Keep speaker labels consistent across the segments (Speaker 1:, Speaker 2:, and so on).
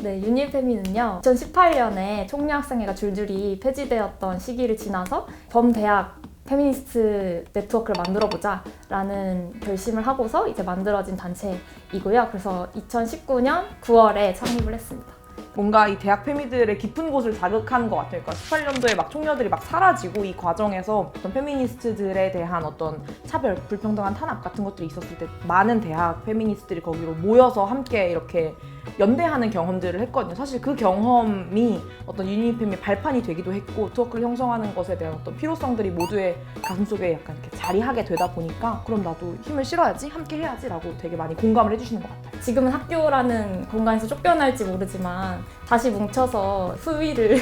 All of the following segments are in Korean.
Speaker 1: 네, 유니페미는요 2018년에 총여학생회가 줄줄이 폐지되었던 시기를 지나서 범대학 페미니스트 네트워크를 만들어보자 라는 결심을 하고서 이제 만들어진 단체이고요. 그래서 2019년 9월에 창립을 했습니다.
Speaker 2: 뭔가 이 대학 페미들의 깊은 곳을 자극한 것 같아요. 그러니까 18년도에 막 총녀들이 막 사라지고 이 과정에서 어떤 페미니스트들에 대한 어떤 차별, 불평등한 탄압 같은 것들이 있었을 때 많은 대학 페미니스트들이 거기로 모여서 함께 이렇게 연대하는 경험들을 했거든요. 사실 그 경험이 어떤 유니페미의 발판이 되기도 했고 네트워크를 형성하는 것에 대한 어떤 필요성들이 모두의 가슴속에 약간 이렇게 자리하게 되다 보니까 그럼 나도 힘을 실어야지, 함께 해야지 라고 되게 많이 공감을 해주시는 것 같아요.
Speaker 1: 지금은 학교라는 공간에서 쫓겨날지 모르지만 다시 뭉쳐서 후위를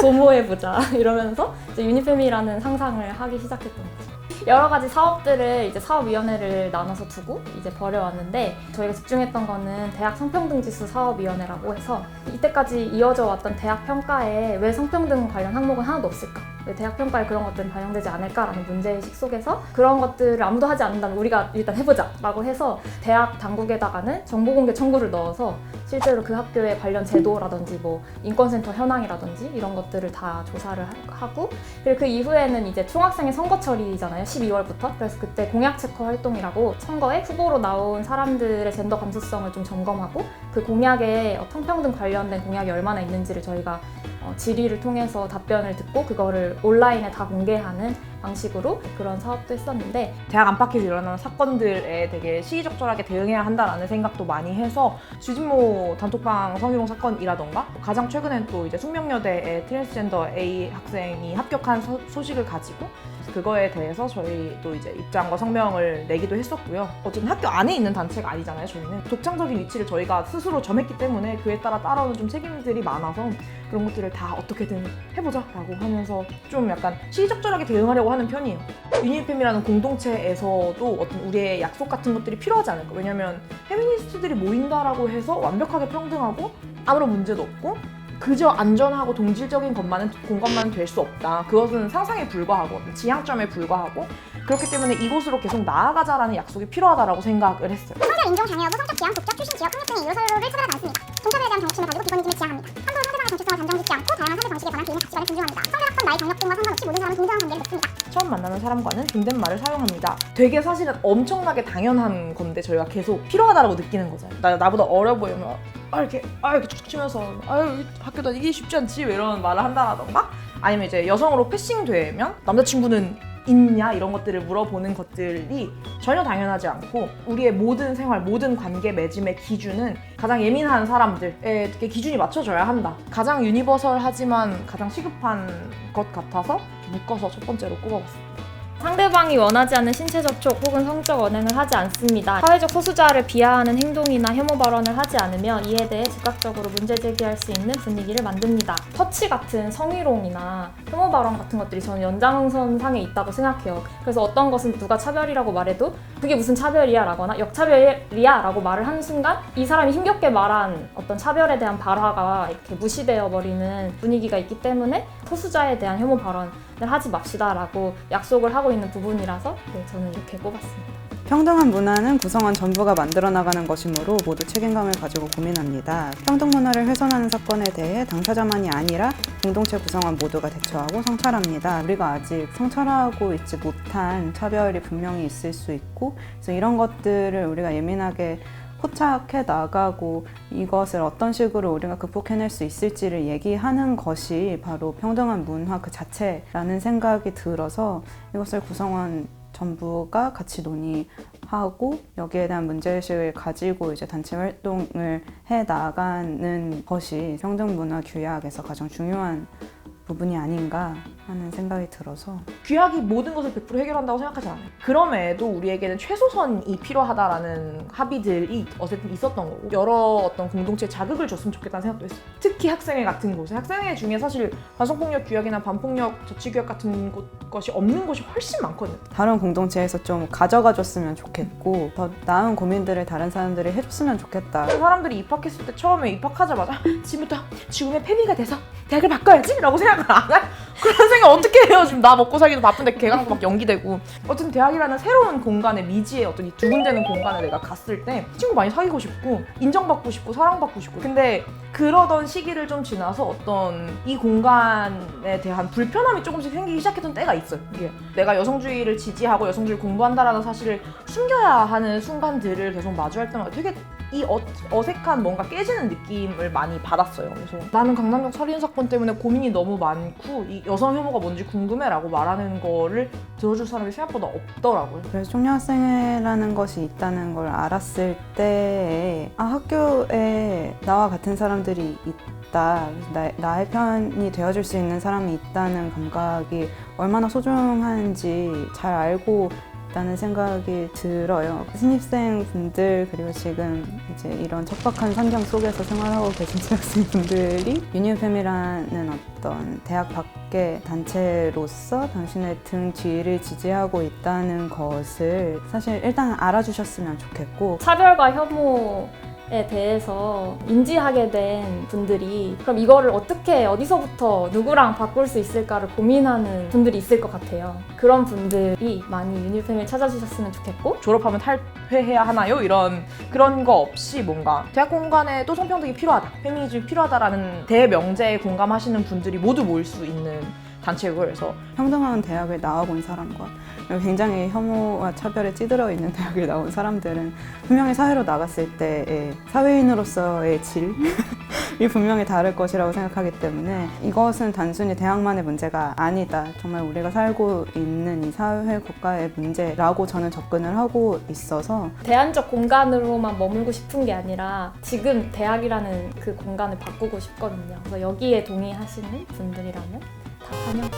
Speaker 1: 도모해보자 이러면서 이제 유니페미라는 상상을 하기 시작했던 거죠. 여러 가지 사업들을 이제 사업위원회를 나눠서 두고 이제 벌여왔는데 저희가 집중했던 거는 대학 성평등지수 사업위원회라고 해서 이때까지 이어져 왔던 대학 평가에 왜 성평등 관련 항목은 하나도 없을까? 왜 대학 평가에 그런 것들은 반영되지 않을까라는 문제의식 속에서 그런 것들을 아무도 하지 않는다면 우리가 일단 해보자 라고 해서 대학 당국에다가는 정보공개 청구를 넣어서 실제로 그 학교의 관련 제도라든지 뭐 인권센터 현황이라든지 이런 것들을 다 조사를 하고 그리고 그 이후에는 이제 총학생회 선거철이잖아요. 12월부터. 그래서 그때 공약 체크 활동이라고 선거에 후보로 나온 사람들의 젠더 감수성을 좀 점검하고 그 공약에 성평등 관련된 공약이 얼마나 있는지를 저희가 질의를 통해서 답변을 듣고 그거를 온라인에 다 공개하는 방식으로 그런 사업도 했었는데
Speaker 2: 대학 안팎에서 일어나는 사건들에 되게 시의적절하게 대응해야 한다라는 생각도 많이 해서 주진모 단톡방 성희롱 사건이라던가 가장 최근엔 또 이제 숙명여대의 트랜스젠더 A 학생이 합격한 소식을 가지고 그거에 대해서 저희도 이제 입장과 성명을 내기도 했었고요. 어쨌든 학교 안에 있는 단체가 아니잖아요. 저희는 독창적인 위치를 저희가 스스로 점했기 때문에 그에 따라 따라오는 좀 책임들이 많아서 그런 것들을 다 어떻게든 해보자 라고 하면서 좀 약간 시의적절하게 대응하려고 하는 편이에요. 유니페미라는 공동체에서도 어떤 우리의 약속 같은 것들이 필요하지 않을까. 왜냐면 페미니스트들이 모인다라고 해서 완벽하게 평등하고 아무런 문제도 없고 그저 안전하고 동질적인 공간만은 될 수 없다. 그것은 상상에 불과하고 지향점에 불과하고 그렇기 때문에 이곳으로 계속 나아가자라는 약속이 필요하다라고 생각을 했어요.
Speaker 3: 성별 인종, 장애 여부, 성적 지향, 독자, 출신, 지역, 학력 등의 이유로 서로를 차별하지 않습니다. 동차별에 대한 경각심을 가지고 비권 있음을 지향합니다. 함부로 상대방의 정체성을 단정짓지 않고 다양한 삶의 방식에 관한 개인의 가치관을 존중합니다. 성별, 학번, 나이, 경력 등과 상관없이 모든 사람은 동등한 관계를 맺습니다.
Speaker 2: 처음 만나는 사람과는 존댓말을 사용합니다. 되게 사실은 엄청나게 당연한 건데 저희가 계속 필요하다라고 느끼는 거잖아요. 나보다 어려 보이면 이렇게 툭툭 치면서 학교 다니기 쉽지 않지 이런 말을 한다라던가 아니면 이제 여성으로 패싱되면 남자친구는 있냐 이런 것들을 물어보는 것들이 전혀 당연하지 않고 우리의 모든 생활, 모든 관계 맺음의 기준은 가장 예민한 사람들에 기준이 맞춰져야 한다. 가장 유니버설하지만 가장 시급한 것 같아서 묶어서 첫 번째로 꼽아봤습니다.
Speaker 1: 상대방이 원하지 않는 신체 접촉 혹은 성적 언행을 하지 않습니다. 사회적 소수자를 비하하는 행동이나 혐오 발언을 하지 않으며 이에 대해 즉각적으로 문제 제기할 수 있는 분위기를 만듭니다. 터치 같은 성희롱이나 혐오 발언 같은 것들이 저는 연장선상에 있다고 생각해요. 그래서 어떤 것은 누가 차별이라고 말해도 그게 무슨 차별이야 라거나 역차별이야 라고 말을 하는 순간 이 사람이 힘겹게 말한 어떤 차별에 대한 발화가 이렇게 무시되어 버리는 분위기가 있기 때문에 소수자에 대한 혐오 발언을 하지 맙시다 라고 약속을 하고 있는 부분이라서 저는 이렇게 꼽았습니다.
Speaker 4: 평등한 문화는 구성원 전부가 만들어 나가는 것이므로 모두 책임감을 가지고 고민합니다. 평등 문화를 훼손하는 사건에 대해 당사자만이 아니라 공동체 구성원 모두가 대처하고 성찰합니다. 우리가 아직 성찰하고 있지 못한 차별이 분명히 있을 수 있고 그래서 이런 것들을 우리가 예민하게 포착해 나가고 이것을 어떤 식으로 우리가 극복해낼 수 있을지를 얘기하는 것이 바로 평등한 문화 그 자체라는 생각이 들어서 이것을 구성원 전부가 같이 논의하고 여기에 대한 문제의식을 가지고 이제 단체 활동을 해 나가는 것이 평등 문화 규약에서 가장 중요한 부분이 아닌가 하는 생각이 들어서
Speaker 2: 규약이 모든 것을 100% 해결한다고 생각하지 않아요. 그럼에도 우리에게는 최소선이 필요하다라는 합의들이 어쨌든 있었던 거고 여러 어떤 공동체에 자극을 줬으면 좋겠다는 생각도 했어요. 특히 학생회 같은 곳에 학생회 중에 사실 반성폭력 규약이나 반폭력 저치 규약 같은 것이 없는 곳이 훨씬 많거든요.
Speaker 4: 다른 공동체에서 좀 가져가 줬으면 좋겠고 더 나은 고민들을 다른 사람들이 해줬으면 좋겠다.
Speaker 2: 사람들이 입학했을 때 처음에 입학하자마자 지금부터 지금의 페미가 돼서 대학을 바꿔야지 라고 생각을 안 할 그런 생각 어떻게 해요? 지금 나 먹고 살기도 바쁜데 개강도 막 연기되고. 어쨌든 대학이라는 새로운 공간에 미지의 어떤 이 두근대는 공간에 내가 갔을 때 친구 많이 사귀고 싶고 인정받고 싶고 사랑받고 싶고. 근데 그러던 시기를 좀 지나서 어떤 이 공간에 대한 불편함이 조금씩 생기기 시작했던 때가 있어요. 이게 내가 여성주의를 지지하고 여성주의를 공부한다라는 사실을 숨겨야 하는 순간들을 계속 마주할 때마다 되게 이 어색한 뭔가 깨지는 느낌을 많이 받았어요. 그래서 나는 강남역 살인사건 때문에 고민이 너무 많고 이 여성 혐오가 뭔지 궁금해라고 말하는 거를 들어줄 사람이 생각보다 없더라고요.
Speaker 4: 그래서 총여학생회라는 것이 있다는 걸 알았을 때 학교에 나와 같은 사람들이 있다, 나의 편이 되어줄 수 있는 사람이 있다는 감각이 얼마나 소중한지 잘 알고 있다는 생각이 들어요. 신입생 분들 그리고 지금 이제 이런 척박한 환경 속에서 생활하고 계신 재학생 분들이 유니온팸이라는 어떤 대학 밖의 단체로서 당신의 등 뒤를 지지하고 있다는 것을 사실 일단 알아주셨으면 좋겠고,
Speaker 1: 차별과 혐오에 대해서 인지하게 된 분들이 그럼 이거를 어떻게 어디서부터 누구랑 바꿀 수 있을까를 고민하는 분들이 있을 것 같아요. 그런 분들이 많이 유니팸을 찾아주셨으면 좋겠고,
Speaker 2: 졸업하면 탈회해야 하나요? 그런 거 없이 뭔가 대학 공간에 또 성평등이 필요하다, 페미니즘이 필요하다라는 대명제에 공감하시는 분들이 모두 모일 수 있는 단체고, 그래서
Speaker 4: 평등한 대학을 나와본 사람과 굉장히 혐오와 차별에 찌들어 있는 대학을 나온 사람들은 분명히 사회로 나갔을 때의 사회인으로서의 질이 분명히 다를 것이라고 생각하기 때문에 이것은 단순히 대학만의 문제가 아니다, 정말 우리가 살고 있는 이 사회 국가의 문제라고 저는 접근을 하고 있어서
Speaker 1: 대안적 공간으로만 머물고 싶은 게 아니라 지금 대학이라는 그 공간을 바꾸고 싶거든요. 그래서 여기에 동의하시는 분들이라면 다 환영.